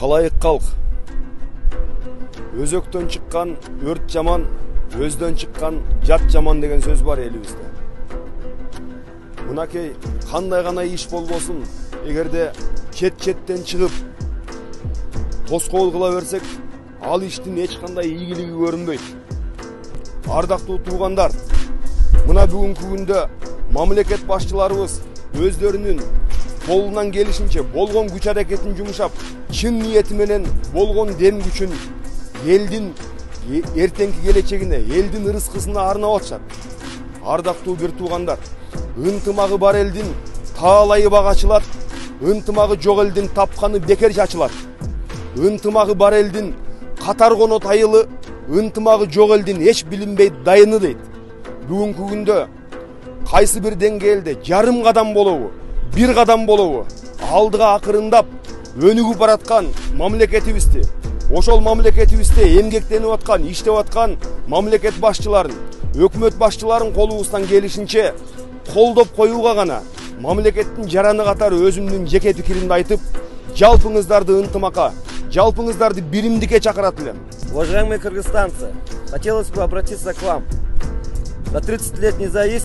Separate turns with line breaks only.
Қалайық қалқ. Өзөктөн чыккан өрт жаман, өздөн чыккан жат жаман деген сөз бар элибизде. Мынакей кандай гана иш болбосун, эгерде чет-четтен чыгып тоскоол кыла берсек, ал иштин эч кандай ийгилиги көрүнбөйт. Ардактуу туугандар, мына бүгүнкү күндө мамлекет башчыларыбыз өздөрүнүн колунан келишинче болгон күч аракетин жумшап, чын ниети менен болгон дем күчүн элдин эртеңки келечегине, элдин ырыскысына арнап атышат. Ардактуу бир туугандар, ынтымагы бар элдин таалайы бак ачылат, ынтымагы жок элдин тапканы бекер чачылат. Ынтымагы бар элдин катар конот айылы, ынтымагы жок элдин эч билинбей дайыны дейт. Бүгүнкү күндө кайсы бир деңгээлде жарым кадам болобу, бир кадам болобу алдыга акырындап өнүгүп бараткан мамлекетибизди, ошол мамлекетибизде эмгектенип аткан, иштеп аткан мамлекет башчыларын, өкмөт башчыларын колубуздан келишинче колдоп коюуга гана, мамлекеттин жараны катары өзүмдүн жеке пикиримди айтып, жалпыңыздарды ынтымакка, жалпыңыздарды биримдикке чакырат элем.
Уважаемые кыргызстанцы, хотелось бы обратиться к вам. За 30 лет независимости